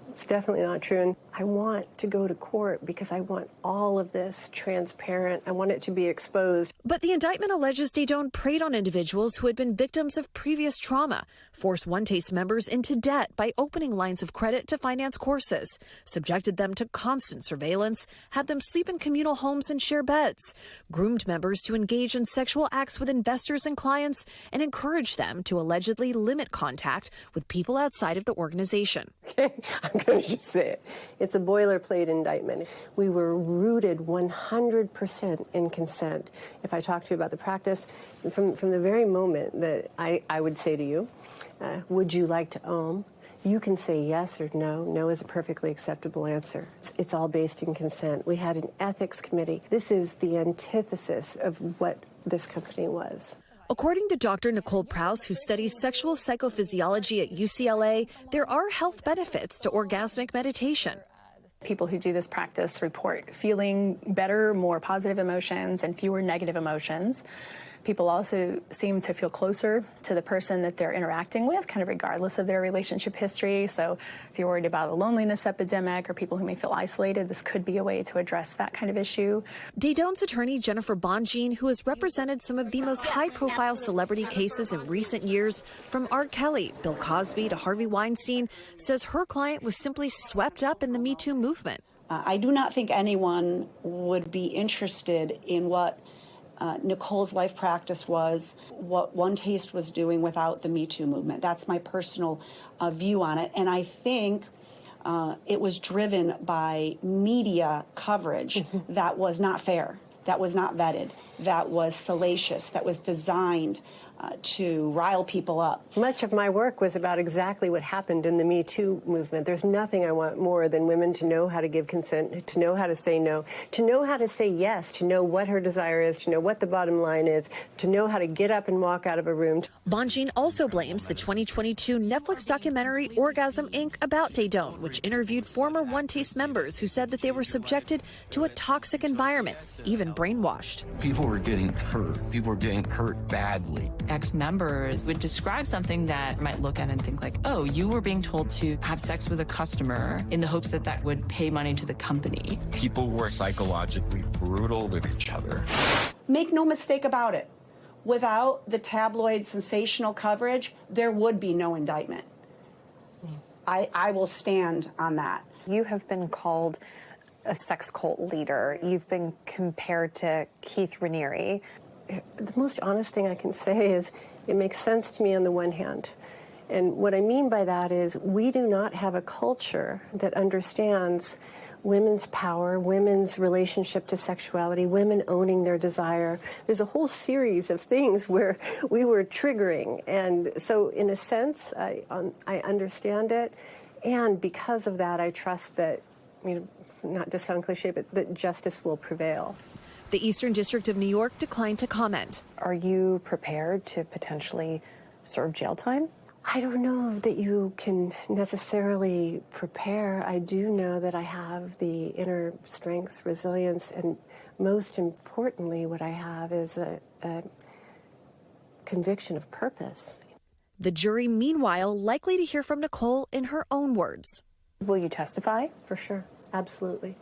It's definitely not true. And I want to go to court because I want all of this transparent. I want it to be exposed. But the indictment alleges Daedon preyed on individuals who had been victims of previous trauma, forced One Taste members into debt by opening lines of credit to finance courses, subjected them to constant surveillance, had them sleep in communal homes and share beds, groomed members to engage in sexual acts with investors and clients, and encouraged them to allegedly limit contact with people outside of the organization. Okay, I'm going to just say it. It's a boilerplate indictment. We were rooted 100% in consent. If I talk to you about the practice, from the very moment that I would say to you, would you like to own? You can say yes or no. No is a perfectly acceptable answer. It's all based in consent. We had an ethics committee. This is the antithesis of what this company was. According to Dr. Nicole Prouse, who studies sexual psychophysiology at UCLA, there are health benefits to orgasmic meditation. People who do this practice report feeling better, more positive emotions, and fewer negative emotions. People also seem to feel closer to the person that they're interacting with, kind of regardless of their relationship history. So if you're worried about a loneliness epidemic or people who may feel isolated, this could be a way to address that kind of issue. Daydone's attorney, Jennifer Bonjean, who has represented some of the most high-profile celebrity cases in recent years, from R. Kelly, Bill Cosby to Harvey Weinstein, says her client was simply swept up in the Me Too movement. I do not think anyone would be interested in what Nicole's life practice was, what One Taste was doing without the Me Too movement. That's my personal view on it. And I think it was driven by media coverage that was not fair, that was not vetted, that was salacious, that was designed to rile people up. Much of my work was about exactly what happened in the Me Too movement. There's nothing I want more than women to know how to give consent, to know how to say no, to know how to say yes, to know what her desire is, to know what the bottom line is, to know how to get up and walk out of a room. Bonjean also blames the 2022 Netflix documentary Orgasm Inc. about Daydone, which interviewed former One Taste members who said that they were subjected to a toxic environment, even brainwashed. People were getting hurt. People were getting hurt badly. Ex-members would describe something that might look at and think like, oh, you were being told to have sex with a customer in the hopes that that would pay money to the company. People were psychologically brutal with each other. Make no mistake about it. Without the tabloid sensational coverage, there would be no indictment. I will stand on that. You have been called a sex cult leader. You've been compared to Keith Raniere. The most honest thing I can say is it makes sense to me on the one hand. And what I mean by that is we do not have a culture that understands women's power, women's relationship to sexuality, women owning their desire. There's a whole series of things where we were triggering. And so in a sense, I understand it. And because of that, I trust that, not to sound cliche, but that justice will prevail. The Eastern District of New York declined to comment. Are you prepared to potentially serve jail time? I don't know that you can necessarily prepare. I do know that I have the inner strength, resilience, and most importantly, what I have is a conviction of purpose. The jury, meanwhile, likely to hear from Nicole in her own words. Will you testify? For sure. Absolutely.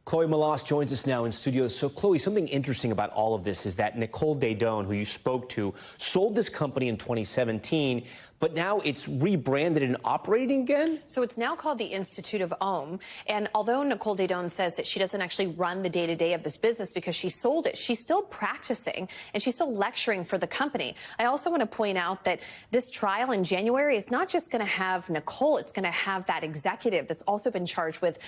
Chloe Malas joins us now in studio. So, Chloe, something interesting about all of this is that Nicole Daydone, who you spoke to, sold this company in 2017, but now it's rebranded and operating again? So it's now called the Institute of Om. And although Nicole Daydone says that she doesn't actually run the day-to-day of this business because she sold it, she's still practicing and she's still lecturing for the company. I also want to point out that this trial in January is not just going to have Nicole, it's going to have that executive that's also been charged with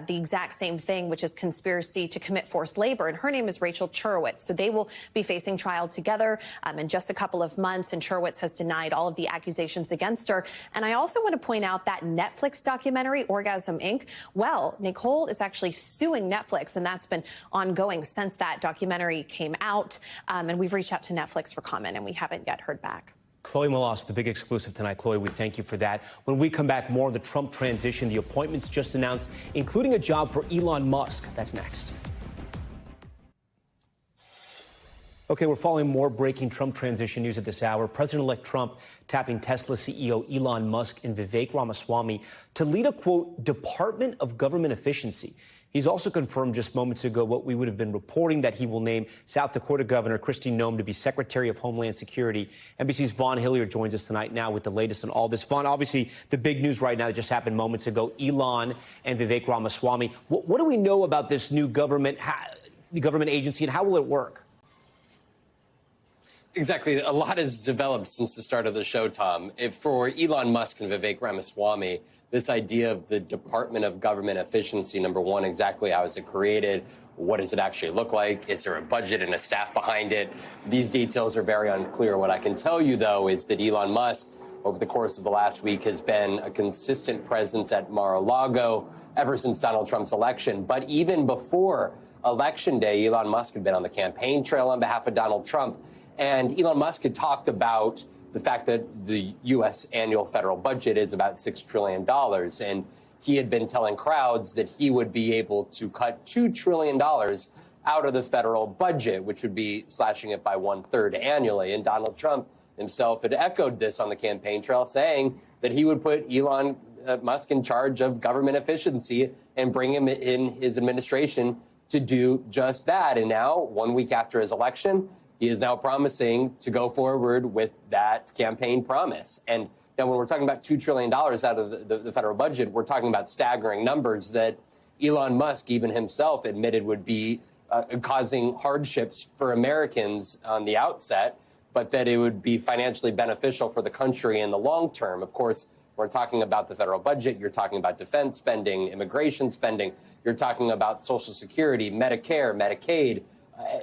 the exact same thing, which is conspiracy to commit forced labor. And her name is Rachel Churowitz. So they will be facing trial together in just a couple of months. And Churowitz has denied all of the accusations against her. And I also want to point out that Netflix documentary, Orgasm Inc. Well, Nicole is actually suing Netflix, and that's been ongoing since that documentary came out. And we've reached out to Netflix for comment, and we haven't yet heard back. Chloe Malas, the big exclusive tonight. Chloe, we thank you for that. When we come back, more of the Trump transition, the appointments just announced, including a job for Elon Musk. That's next. Okay, we're following more breaking Trump transition news at this hour. President-elect Trump tapping Tesla CEO Elon Musk and Vivek Ramaswamy to lead a, quote, Department of Government Efficiency. He's also confirmed just moments ago what we would have been reporting, that he will name South Dakota Governor Kristi Noem to be Secretary of Homeland Security. NBC's Vaughn Hilliard joins us tonight now with the latest on all this. Vaughn, obviously the big news right now that just happened moments ago, Elon and Vivek Ramaswamy. What do we know about this new government agency, and how will it work? Exactly. A lot has developed since the start of the show, Tom. For Elon Musk and Vivek Ramaswamy, this idea of the Department of Government Efficiency, number one, exactly how is it created? What does it actually look like? Is there a budget and a staff behind it? These details are very unclear. What I can tell you, though, is that Elon Musk, over the course of the last week, has been a consistent presence at Mar-a-Lago ever since Donald Trump's election. But even before Election Day, Elon Musk had been on the campaign trail on behalf of Donald Trump. And Elon Musk had talked about the fact that the U.S. annual federal budget is about $6 trillion. And he had been telling crowds that he would be able to cut $2 trillion out of the federal budget, which would be slashing it by 1/3 annually. And Donald Trump himself had echoed this on the campaign trail, saying that he would put Elon Musk in charge of government efficiency and bring him in his administration to do just that. And now, 1 week after his election, he is now promising to go forward with that campaign promise. And now when we're talking about $2 trillion out of the federal budget, we're talking about staggering numbers that Elon Musk, even himself, admitted would be causing hardships for Americans on the outset, but that it would be financially beneficial for the country in the long term. Of course, we're talking about the federal budget. You're talking about defense spending, immigration spending. You're talking about Social Security, Medicare, Medicaid.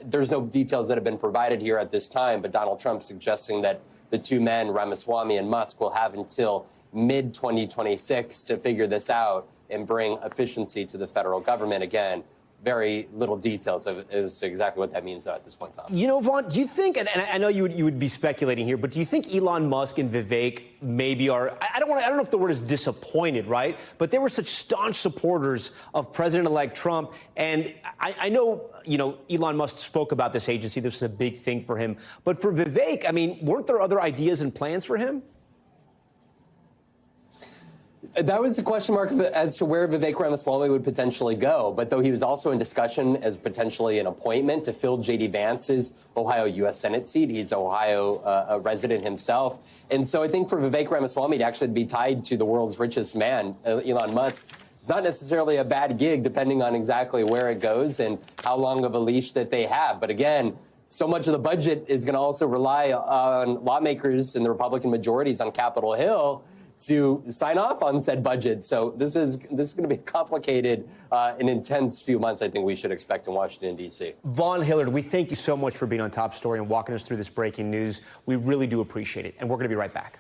There's no details that have been provided here at this time, but Donald Trump suggesting that the two men, Ramaswamy and Musk, will have until mid-2026 to figure this out and bring efficiency to the federal government. Again, very little details as to exactly what that means at this point, Tom. You know, Vaughn, do you think, and I know you would be speculating here, but do you think Elon Musk and Vivek maybe are, I don't know if the word is disappointed, right? But they were such staunch supporters of President-elect Trump. And I know, Elon Musk spoke about this agency. This was a big thing for him. But for Vivek, I mean, weren't there other ideas and plans for him? That was the question mark as to where Vivek Ramaswamy would potentially go. But though he was also in discussion as potentially an appointment to fill J.D. Vance's Ohio U.S. Senate seat. He's Ohio resident himself. And so I think for Vivek Ramaswamy to actually be tied to the world's richest man, Elon Musk, it's not necessarily a bad gig, depending on exactly where it goes and how long of a leash that they have. But again, so much of the budget is going to also rely on lawmakers and the Republican majorities on Capitol Hill to sign off on said budget. So this is going to be complicated, an intense few months I think we should expect in Washington, D.C. Vaughn Hillard, we thank you so much for being on Top Story and walking us through this breaking news. We really do appreciate it. And we're going to be right back.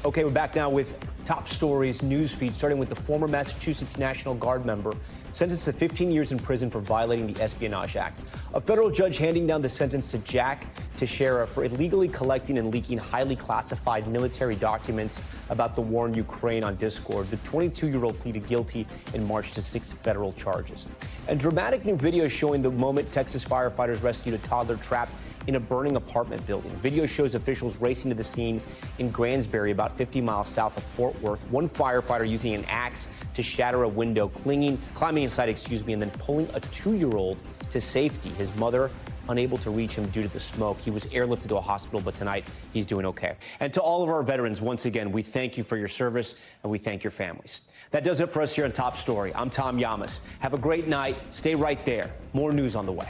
Okay, we're back now with Top Stories news feed, starting with the former Massachusetts National Guard member sentenced to 15 years in prison for violating the Espionage Act. A federal judge handing down the sentence to Jack Teixeira for illegally collecting and leaking highly classified military documents about the war in Ukraine on Discord. The 22-year-old pleaded guilty in March to 6 federal charges. And dramatic new video showing the moment Texas firefighters rescued a toddler trapped in a burning apartment building. Video shows officials racing to the scene in Gransbury, about 50 miles south of Fort Worth. One firefighter using an axe to shatter a window, climbing inside, and then pulling a 2-year-old to safety. His mother unable to reach him due to the smoke. He was airlifted to a hospital, but tonight he's doing okay. And to all of our veterans, once again, we thank you for your service and we thank your families. That does it for us here on Top Story. I'm Tom Llamas. Have a great night. Stay right there. More news on the way.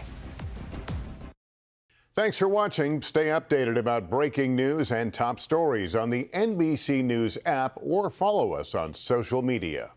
Thanks for watching. Stay updated about breaking news and top stories on the NBC News app or follow us on social media.